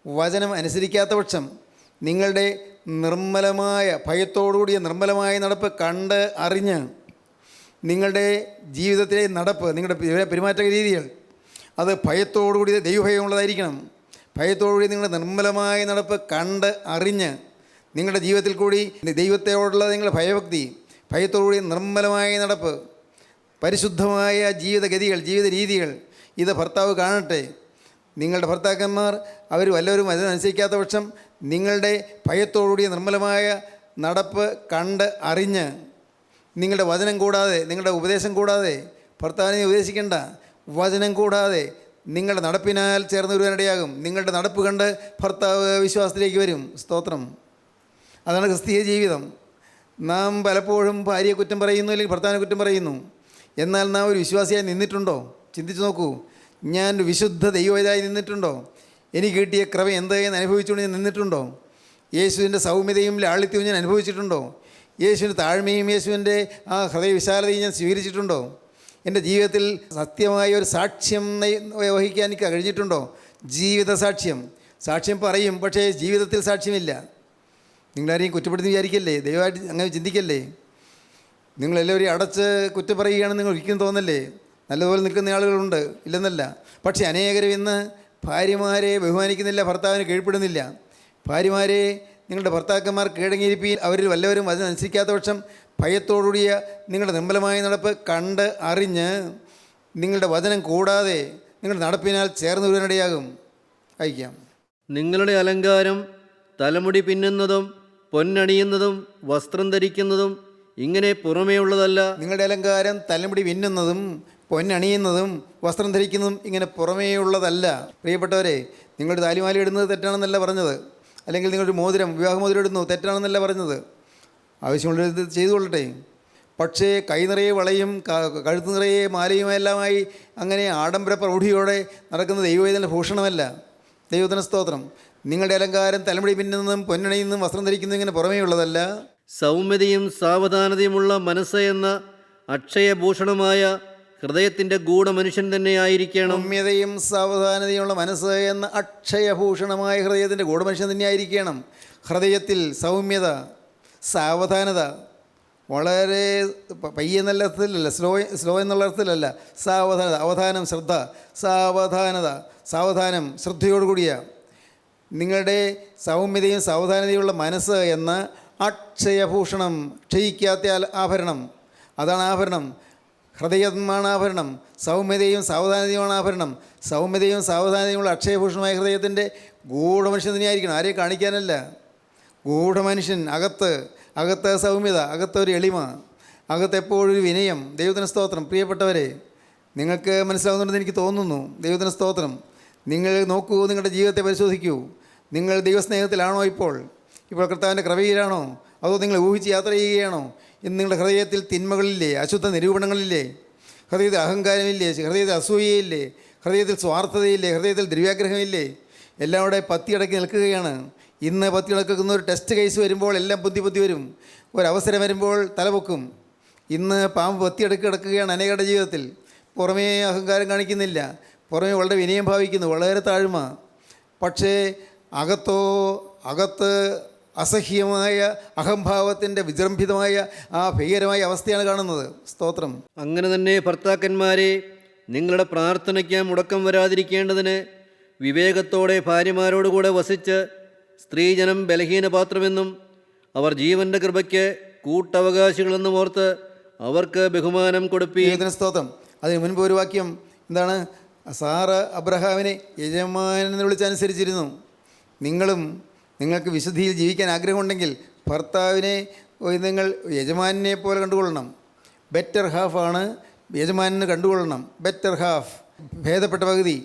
വചനം അനുസരിക്കാത്ത പക്ഷം നിങ്ങളുടെ നിർമ്മലമായ, ഭയത്തോടുകൂടിയ നിർമ്മലമായ നടപ്പ് കണ്ട് അറിഞ്ഞ്, നിങ്ങളുടെ ജീവിതത്തിലെ നടപ്പ്, നിങ്ങളുടെ പെരുമാറ്റ രീതികൾ അത് ഭയത്തോടുകൂടി, ദൈവഭയമുള്ളതായിരിക്കണം. ഭയത്തോടുകൂടി നിങ്ങളുടെ നിർമ്മലമായ നടപ്പ് കണ്ട് അറിഞ്ഞ്, നിങ്ങളുടെ ജീവിതത്തിൽ കൂടി ദൈവത്തോടുള്ള നിങ്ങളുടെ ഭയഭക്തി, ഭയത്തോടുകൂടി നിർമ്മലമായ നടപ്പ്, പരിശുദ്ധമായ ജീവിതഗതികൾ, ജീവിത രീതികൾ ഇത് ഭർത്താവ് കാണട്ടെ. നിങ്ങളുടെ ഭർത്താക്കന്മാർ അവർ വല്ലവരും അതിനനുസരിക്കാത്ത പക്ഷം നിങ്ങളുടെ ഭയത്തോടുകൂടിയ നിർമ്മലമായ നടപ്പ് കണ്ട് അറിഞ്ഞ്, നിങ്ങളുടെ വചനം കൂടാതെ, നിങ്ങളുടെ ഉപദേശം കൂടാതെ, ഭർത്താവിനെ ഉപദേശിക്കേണ്ട, വചനം കൂടാതെ നിങ്ങളുടെ നടപ്പിനാൽ ചേർന്ന് വരുവാനിടയാകും. നിങ്ങളുടെ നടപ്പ് കണ്ട് ഭർത്താവ് വിശ്വാസത്തിലേക്ക് വരും. സ്തോത്രം. അതാണ് ക്രിസ്തീയ ജീവിതം. നാം പലപ്പോഴും ഭാര്യയെ കുറ്റം പറയുന്നു, അല്ലെങ്കിൽ ഭർത്താവിനെ കുറ്റം പറയുന്നു. എന്നാൽ നാം ഒരു വിശ്വാസിയായി നിന്നിട്ടുണ്ടോ? ചിന്തിച്ച് നോക്കൂ. ഞാൻ വിശുദ്ധ ദൈവമായി നിന്നിട്ടുണ്ടോ? എനിക്ക് കിട്ടിയ കൃപ എന്തെന്ന് അനുഭവിച്ചുകൊണ്ട് ഞാൻ നിന്നിട്ടുണ്ടോ? യേശുവിൻ്റെ സൗമ്യതയും ലാളിത്യവും ഞാൻ അനുഭവിച്ചിട്ടുണ്ടോ? യേശുവിൻ്റെ താഴ്മയും യേശുവിൻ്റെ ആ ഹൃദയവിശാലതയും ഞാൻ സ്വീകരിച്ചിട്ടുണ്ടോ? എൻ്റെ ജീവിതത്തിൽ സത്യമായ ഒരു സാക്ഷ്യം വഹിക്കാൻ എനിക്ക് കഴിഞ്ഞിട്ടുണ്ടോ? ജീവിത സാക്ഷ്യം. സാക്ഷ്യം പറയും, പക്ഷേ ജീവിതത്തിൽ സാക്ഷ്യമില്ല. നിങ്ങളാരെയും കുറ്റപ്പെടുത്തി വിചാരിക്കല്ലേ, ദയവായിട്ട് അങ്ങനെ ചിന്തിക്കല്ലേ. നിങ്ങളെല്ലാവരെയും അടച്ച് കുറ്റം പറയുകയാണെന്ന് നിങ്ങൾ ഒരിക്കലും തോന്നല്ലേ. നല്ലതുപോലെ നിൽക്കുന്ന ആളുകളുണ്ട്, ഇല്ലെന്നല്ല. പക്ഷേ അനേകരും ഇന്ന് ഭാര്യമാരെ ബഹുമാനിക്കുന്നില്ല, ഭർത്താവിന് കീഴ്പ്പെടുന്നില്ല. ഭാര്യമാരെ നിങ്ങളുടെ ഭർത്താക്കന്മാർ കീഴടങ്ങിയിരിപ്പിൽ അവരിൽ വല്ലവരും അതിനനുസരിക്കാത്ത പക്ഷം ഭയത്തോടുകൂടിയ നിങ്ങളുടെ നിർമ്മലമായ നടപ്പ് കണ്ട് അറിഞ്ഞ്, നിങ്ങളുടെ വചനം കൂടാതെ നിങ്ങളുടെ നടപ്പിനാൽ ചേർന്ന് വരുവാനിടയാകും. അയക്കാം. നിങ്ങളുടെ അലങ്കാരം തലമുടി പിന്നുന്നതും പൊന്നണിയുന്നതും വസ്ത്രം ധരിക്കുന്നതും ഇങ്ങനെ പുറമേ ഉള്ളതല്ല. നിങ്ങളുടെ അലങ്കാരം തലമുടി പിന്നുന്നതും പൊന്നണിയുന്നതും വസ്ത്രം ധരിക്കുന്നതും ഇങ്ങനെ പുറമേ ഉള്ളതല്ല. പ്രിയപ്പെട്ടവരെ, നിങ്ങളുടെ താലിമാല ഇടുന്നത് തെറ്റാണെന്നല്ല പറഞ്ഞത്, അല്ലെങ്കിൽ നിങ്ങളുടെ മോതിരം, വിവാഹമോതിരം ഇടുന്നു തെറ്റാണെന്നല്ല പറഞ്ഞത്. ആവശ്യമുള്ളത് ചെയ്തു കൊള്ളട്ടെ. പക്ഷേ കൈ നിറയെ വളയും കഴുത്ത് നിറയെ മാലയുമെല്ലാമായി അങ്ങനെ ആഡംബര പ്രൗഢിയോടെ നടക്കുന്ന ദൈവവേദന ഭൂഷണമല്ല. ദൈവത്തിന് സ്തോത്രം. നിങ്ങളുടെ അലങ്കാരം തലമുടി പിന്നുന്നതും പൊന്നണിയുന്നതും വസ്ത്രം ധരിക്കുന്നതും ഇങ്ങനെ പുറമേ ഉള്ളതല്ല. സൗമ്യതയും സാവധാനതയുമുള്ള മനസ്സ് എന്ന അക്ഷയഭൂഷണമായ ഹൃദയത്തിൻ്റെ ഗൂഢമനുഷ്യൻ തന്നെയായിരിക്കണം. സൗമ്യതയും സാവധാനതയുമുള്ള മനസ്സ് എന്ന അക്ഷയഭൂഷണമായ ഹൃദയത്തിൻ്റെ ഗൂഢമനുഷ്യൻ തന്നെയായിരിക്കണം. ഹൃദയത്തിൽ സൗമ്യത, സാവധാനത, വളരെ പയ്യ എന്നുള്ള അർത്ഥത്തിലല്ല, സ്ലോ എന്നുള്ള അർത്ഥത്തിലല്ല, സാവധാനത, അവധാനം, ശ്രദ്ധ, സാവധാനം, ശ്രദ്ധയോടുകൂടിയ നിങ്ങളുടെ സൗമ്യതയും സാവധാനതയുള്ള മനസ്സ് എന്ന അക്ഷയഭൂഷണം, ക്ഷയിക്കാത്ത ആഭരണം, അതാണ് ആഭരണം. ഹൃദയമാണ് ആഭരണം. സൗമ്യതയും സാവധാനതയുമാണ് ആഭരണം. സൗമ്യതയും സാവധാനതയുമുള്ള അക്ഷയഭൂഷണമായ ഹൃദയത്തിൻ്റെ ഗൂഢമനുഷ്യൻ തന്നെയായിരിക്കണം. ആരെയും കാണിക്കാനല്ല. ഗൂഢമനുഷ്യൻ, അകത്ത് സൗമ്യത, അകത്തൊരു എളിമ, അകത്തെപ്പോഴൊരു വിനയം. ദൈവത്തിന് സ്തോത്രം. പ്രിയപ്പെട്ടവരെ, നിങ്ങൾക്ക് മനസ്സിലാവുന്നുണ്ടെന്ന് എനിക്ക് തോന്നുന്നു. ദൈവത്തിന് സ്തോത്രം. നിങ്ങൾ നോക്കൂ, നിങ്ങളുടെ ജീവിതത്തെ പരിശോധിക്കൂ. നിങ്ങൾ ദൈവസ്നേഹത്തിലാണോ? ഇപ്പോൾ കർത്താവിൻ്റെ കൃപയിലാണോ? അതോ നിങ്ങൾ ഊഹിച്ച് യാത്ര ചെയ്യുകയാണോ? ഇന്ന് നിങ്ങളുടെ ഹൃദയത്തിൽ തിന്മകളില്ലേ? അശുദ്ധ നിരൂപണങ്ങളില്ലേ? ഹൃദയത്തിൽ അഹങ്കാരമില്ലേ? ഹൃദയത്തിൽ അസൂയയില്ലേ? ഹൃദയത്തിൽ സ്വാർത്ഥതയില്ലേ? ഹൃദയത്തിൽ ദ്രവ്യാഗ്രഹമില്ലേ? എല്ലാം അവിടെ പത്തിയടക്കി നിൽക്കുകയാണ്. ഇന്ന് പത്തിയടക്കുന്ന ഒരു ടെസ്റ്റ് കേസ് വരുമ്പോൾ എല്ലാം ബുദ്ധി വരും. ഒരവസരം വരുമ്പോൾ തലപൊക്കും. ഇന്ന് പാമ്പ് പത്തിയടക്കി കിടക്കുകയാണ് അനേകരുടെ ജീവിതത്തിൽ. പുറമേ അഹങ്കാരം കാണിക്കുന്നില്ല, പുറമേ വളരെ വിനയം ഭാവിക്കുന്നു, വളരെ താഴ്മ. പക്ഷേ അകത്ത് അസഹ്യമായ അഹംഭാവത്തിൻ്റെ വിജൃംഭിതമായ ആ ഭീകരമായ അവസ്ഥയാണ് കാണുന്നത്. സ്തോത്രം. അങ്ങനെ തന്നെ ഭർത്താക്കന്മാരെ, നിങ്ങളുടെ പ്രാർത്ഥനയ്ക്ക് മുടക്കം വരാതിരിക്കേണ്ടതിന് വിവേകത്തോടെ ഭാര്യമാരോടുകൂടെ വസിച്ച് സ്ത്രീജനം ബലഹീനപാത്രമെന്നും അവർ ജീവന്റെ കൃപയ്ക്ക് കൂട്ടവകാശികളെന്നും ഓർത്ത് അവർക്ക് ബഹുമാനം കൊടുപ്പീൻ. ദൈവത്തിന് സ്തോത്രം. അതിന് മുൻപ് ഒരു വാക്യം എന്താണ്? സാറ അബ്രഹാമിനെ യജമാനെന്ന് വിളിച്ചനുസരിച്ചിരുന്നു. നിങ്ങൾക്ക് വിശുദ്ധിയിൽ ജീവിക്കാൻ ആഗ്രഹമുണ്ടെങ്കിൽ ഭർത്താവിനെ നിങ്ങൾ യജമാനെ പോലെ കണ്ടുകൊള്ളണം. ബെറ്റർ ഹാഫാണ് യജമാനെന്ന് കണ്ടുകൊള്ളണം. ബെറ്റർ ഹാഫ്, ഭേദപ്പെട്ട പകുതി,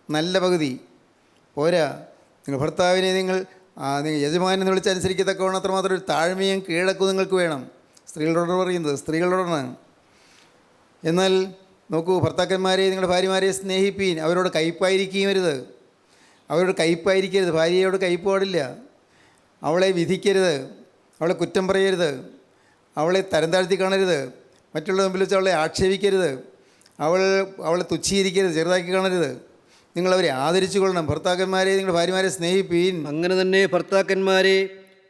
നല്ല പകുതി പോരാ. നിങ്ങൾ ഭർത്താവിനെ നിങ്ങൾ യജമാനെന്ന് വിളിച്ചനുസരിക്കത്തക്കവണ്ണം അത്രമാത്രം ഒരു താഴ്മയും കീഴടക്കവും നിങ്ങൾക്ക് വേണം. സ്ത്രീകളോടാണ് പറയുന്നത്, സ്ത്രീകളോടാണ്. എന്നാൽ നോക്കൂ, ഭർത്താക്കന്മാരെ നിങ്ങളുടെ ഭാര്യമാരെ സ്നേഹിപ്പീൻ. അവരോട് കയ്പായിരിക്കരുത്. ഭാര്യയോട് കയ്പ് പാടില്ല. അവളെ വിധിക്കരുത്, അവളെ കുറ്റം പറയരുത്, അവളെ തരം താഴ്ത്തി കാണരുത്, മറ്റുള്ള മുമ്പിൽ വെച്ച് അവളെ ആക്ഷേപിക്കരുത്, അവളെ തുച്ഛീകരിക്കരുത്, ചെറുതാക്കി കാണരുത്. നിങ്ങളവരെ ആദരിച്ചു കൊള്ളണം. ഭർത്താക്കന്മാരെ നിങ്ങളുടെ ഭാര്യമാരെ സ്നേഹിപ്പീൻ. അങ്ങനെ തന്നെ ഭർത്താക്കന്മാരെ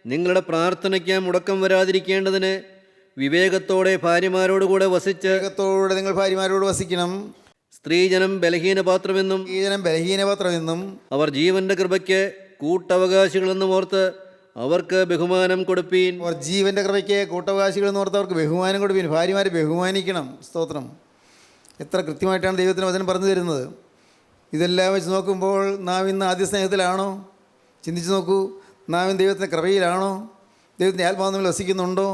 നിങ്ങളുടെ പ്രാർത്ഥനയ്ക്ക് മുടക്കം വരാതിരിക്കേണ്ടതിന് വിവേകത്തോടെ ഭാര്യമാരോടുകൂടെ വസിച്ച് നിങ്ങൾ ഭാര്യമാരോട് വസിക്കണം. സ്ത്രീജനം ബലഹീനപാത്രമെന്നും അവർ ജീവന്റെ കൃപയ്ക്ക് കൂട്ടവകാശികളെന്നും ഓർത്ത് അവർക്ക് ബഹുമാനം കൊടുപ്പീൻ. അവർ ജീവന്റെ കൃപയ്ക്ക് കൂട്ടവകാശികളെന്ന് ഓർത്ത് അവർക്ക് ബഹുമാനം കൊടുപ്പീൻ. ഭാര്യമാരെ ബഹുമാനിക്കണം. സ്തോത്രം. എത്ര കൃത്യമായിട്ടാണ് ദൈവത്തിന് വചനം പറഞ്ഞു തരുന്നത്. ഇതെല്ലാം വെച്ച് നോക്കുമ്പോൾ നാം ഇന്ന് ആദ്യ സ്നേഹത്തിലാണോ? ചിന്തിച്ച് നോക്കൂ. നാം ഇന്ന് ദൈവത്തിൻ്റെ കൃപയിലാണോ? ദൈവത്തിൻ്റെ ആത്മാവ് നമ്മൾ വസിക്കുന്നുണ്ടോ?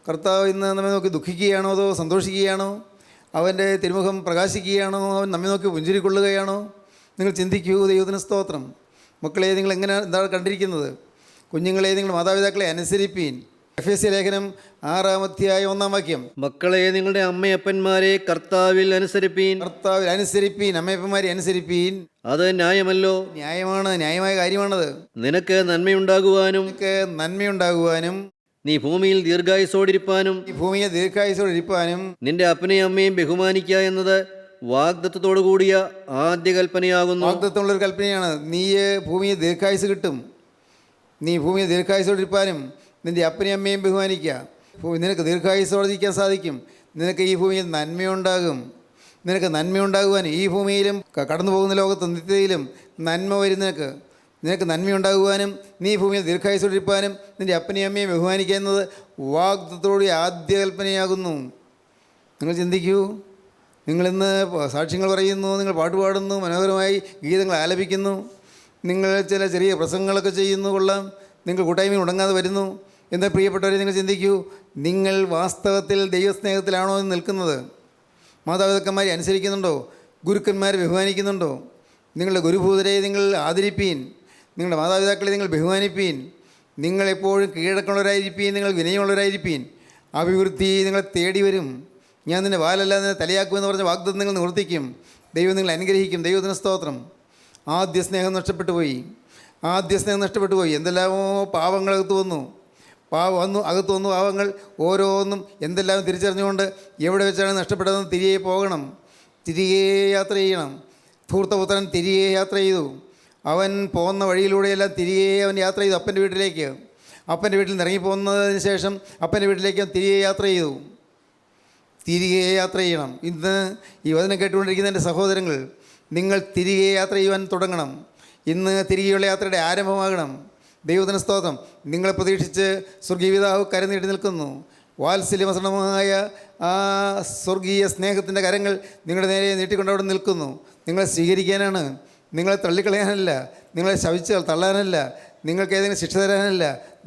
കർത്താവ് ഇന്ന് നമ്മെ നോക്കി ദുഃഖിക്കുകയാണോ അതോ സന്തോഷിക്കുകയാണോ? അവൻ്റെ തിരുമുഖം പ്രകാശിക്കുകയാണോ? അവൻ നമ്മെ നോക്കി പുഞ്ചിരിക്കൊള്ളുകയാണോ? നിങ്ങൾ ചിന്തിക്കൂ. ദൈവത്തിന് സ്തോത്രം. മക്കളെ, നിങ്ങൾ എന്താണ് കണ്ടിരിക്കുന്നത്? കുഞ്ഞുങ്ങളെ, നിങ്ങൾ മാതാപിതാക്കളെ അനുസരിപ്പീൻ. എഫേസ്യ ലേഖനം 6-ാം അധ്യായം 1-ാം വാക്യം. മക്കളെ, നിങ്ങളുടെ അമ്മയപ്പന്മാരെ കർത്താവിൽ അനുസരിപ്പീൻ. അമ്മയപ്പന്മാരെ അനുസരിപ്പീൻ. അത് ന്യായമല്ലോ? ന്യായമാണ്, ന്യായമായ കാര്യമാണത്. നിനക്ക് നന്മയുണ്ടാകുവാനും നീ ഭൂമിയിൽ ദീർഘായുസോടിരിപ്പാനും നിന്റെ അപ്പനെയും അമ്മയും ബഹുമാനിക്കുക എന്നത് വാഗ്ദത്തത്തോടു കൂടിയ ആദ്യ കൽപ്പനയാകുന്നു. വാഗ്ദത്തമുള്ളൊരു കൽപ്പനയാണ്. നീ ഭൂമിയിൽ ദീർഘായുസ് കിട്ടും. നീ ഭൂമിയിൽ ദീർഘായുസോടിരിപ്പാനും നിൻ്റെ അപ്പനെയും അമ്മയും ബഹുമാനിക്കുക. നിനക്ക് ദീർഘായുസോടിരിക്കാൻ സാധിക്കും. നിനക്ക് ഈ ഭൂമിയിൽ നന്മയുണ്ടാകുവാനും ഈ ഭൂമിയിലും കടന്നു പോകുന്ന ലോകത്ത് നിത്യതയിലും നന്മ വരും. നിനക്ക് നന്മയുണ്ടാകുവാനും നീ ഭൂമിയിൽ ദീർഘായുസോടിരിപ്പാനും നിൻ്റെ അപ്പനെയും അമ്മയും ബഹുമാനിക്കുക എന്നത് വാഗ്ദത്തത്തോടെ ആദ്യ കൽപ്പനയാകുന്നു. നിങ്ങൾ ചിന്തിക്കൂ. നിങ്ങളിന്ന് സാക്ഷ്യങ്ങൾ പറയുന്നു, നിങ്ങൾ പാട്ടുപാടുന്നു, മനോഹരമായി ഗീതങ്ങൾ ആലപിക്കുന്നു, നിങ്ങൾ ചില ചെറിയ പ്രസംഗങ്ങളൊക്കെ ചെയ്യുന്നു, കൊള്ളാം. നിങ്ങൾ കൂട്ടായ്മയിൽ ഉടങ്ങാതെ വരുന്നു. എന്താ പ്രിയപ്പെട്ടവരെ, നിങ്ങൾ ചിന്തിക്കൂ. നിങ്ങൾ വാസ്തവത്തിൽ ദൈവസ്നേഹത്തിലാണോ എന്ന് നിൽക്കുന്നത്? മാതാപിതാക്കന്മാരെ അനുസരിക്കുന്നുണ്ടോ? ഗുരുക്കന്മാരെ ബഹുമാനിക്കുന്നുണ്ടോ? നിങ്ങളുടെ ഗുരുഭൂതരെ നിങ്ങൾ ആദരിപ്പീൻ. നിങ്ങളുടെ മാതാപിതാക്കളെ നിങ്ങൾ ബഹുമാനിപ്പീൻ. നിങ്ങളെപ്പോഴും കീഴടക്കമുള്ളവരായിരിപ്പീൻ. നിങ്ങൾ വിനയമുള്ളവരായിരിപ്പീൻ. അഭിവൃദ്ധി നിങ്ങളെ തേടി വരും. ഞാൻ നിന്നെ വാലല്ല നിന്നെ തലയാക്കുമെന്ന് പറഞ്ഞ വാഗ്ദത്തം നിങ്ങൾ നിവർത്തിക്കും. ദൈവം നിങ്ങളെ അനുഗ്രഹിക്കും. ദൈവത്തിന് സ്തോത്രം. ആദ്യ സ്നേഹം നഷ്ടപ്പെട്ടു പോയി. എന്തെല്ലാമോ പാവങ്ങൾ അകത്തു വന്നു. പാവങ്ങൾ ഓരോന്നും എന്തെല്ലാം തിരിച്ചറിഞ്ഞുകൊണ്ട് എവിടെ വെച്ചാണ് നഷ്ടപ്പെട്ടതെന്ന് തിരികെ യാത്ര ചെയ്യണം. ധൂർത്തപുത്രൻ തിരികെ യാത്ര ചെയ്തു. അവൻ പോകുന്ന വഴിയിലൂടെയെല്ലാം തിരികെ അവൻ യാത്ര ചെയ്തു അപ്പൻ്റെ വീട്ടിലേക്ക്. അപ്പൻ്റെ വീട്ടിൽ നിന്ന് ഇറങ്ങിപ്പോകുന്നതിന് ശേഷം അപ്പൻ്റെ വീട്ടിലേക്ക് തിരികെ യാത്ര ചെയ്യണം. ഇന്ന് ഈ വചനം കേട്ടുകൊണ്ടിരിക്കുന്ന എൻ്റെ സഹോദരങ്ങൾ, നിങ്ങൾ തിരികെ യാത്ര ചെയ്യുവാൻ തുടങ്ങണം. ഇന്ന് തിരികെയുള്ള യാത്രയുടെ ആരംഭമാകണം. ദൈവത്തിന് സ്തോത്രം. നിങ്ങളെ പ്രതീക്ഷിച്ച് സ്വർഗീയ പിതാവ് കരം നീട്ടി നിൽക്കുന്നു. വാത്സല്യമസണമായ ആ സ്വർഗീയ സ്നേഹത്തിൻ്റെ കരങ്ങൾ നിങ്ങളുടെ നേരെ നീട്ടിക്കൊണ്ട് അവിടെ നിൽക്കുന്നു. നിങ്ങളെ സ്വീകരിക്കാനാണ്, നിങ്ങളെ തള്ളിക്കളയാനല്ല, നിങ്ങളെ ശവിച്ച് തള്ളാനല്ല, നിങ്ങൾക്ക് ഏതെങ്കിലും ശിക്ഷ തരാനല്ല.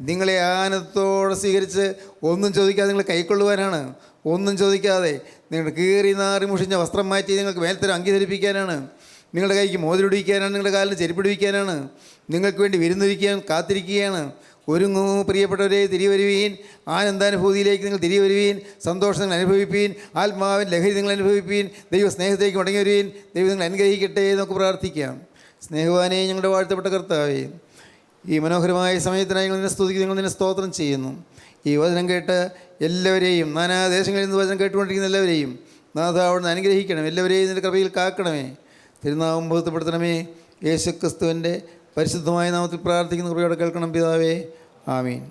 നിങ്ങളെ ആനന്ദത്തോടെ സ്വീകരിച്ച് ഒന്നും ചോദിക്കാതെ നിങ്ങൾ കൈക്കൊള്ളുവാനാണ്. ഒന്നും ചോദിക്കാതെ നിങ്ങളുടെ കീറി നാറി മുഷിഞ്ഞ വസ്ത്രം മാറ്റി നിങ്ങൾക്ക് മേൽത്തരം അംഗീകരിപ്പിക്കാനാണ്. നിങ്ങളുടെ കൈക്ക് മോതിരൊടിക്കാനാണ്. നിങ്ങളുടെ കാലിന് ചെരുപ്പിടിപ്പിക്കാനാണ്. നിങ്ങൾക്ക് വേണ്ടി വിരുന്നൊരുക്കാൻ കാത്തിരിക്കുകയാണ്. ഒരുങ്ങൂ പ്രിയപ്പെട്ടവരെ, തിരികെ വരുവീൻ. ആനന്ദാനുഭൂതിയിലേക്ക് നിങ്ങൾ തിരികെ വരുവീൻ. സന്തോഷം നിങ്ങൾ അനുഭവിപ്പീൻ. ആത്മാവിൻ ലഹരി നിങ്ങൾ അനുഭവിപ്പീൻ. ദൈവ സ്നേഹത്തിലേക്ക് മടങ്ങി വരുവീൻ. ദൈവം നിങ്ങൾ അനുഗ്രഹിക്കട്ടെ. നമുക്ക് പ്രാർത്ഥിക്കാം. സ്നേഹവാനെ, ഞങ്ങളുടെ വാഴ്ത്തപ്പെട്ട കർത്താവേ, ഈ മനോഹരമായ സമയത്തിനായി ഞങ്ങൾ നിന്നെ സ്തുതിക്കുന്നു. ഞങ്ങൾ നിന്നെ സ്തോത്രം ചെയ്യുന്നു. ഈ വചനം കേട്ട് എല്ലാവരെയും, നാനാദേശങ്ങളിൽ നിന്ന് വചനം കേട്ടുകൊണ്ടിരിക്കുന്ന എല്ലാവരെയും നാഥ അവിടുന്ന് അനുഗ്രഹിക്കണം. എല്ലാവരെയും നിൻ്റെ കൃപയിൽ കാക്കണമേ. തിരുനാമം ബോധപ്പെടുത്തണമേ. യേശുക്രിസ്തുവിൻ്റെ പരിശുദ്ധമായ നാമത്തിൽ പ്രാർത്ഥിക്കുന്ന കൃപയോടെ കേൾക്കണം പിതാവേ. ആമീൻ.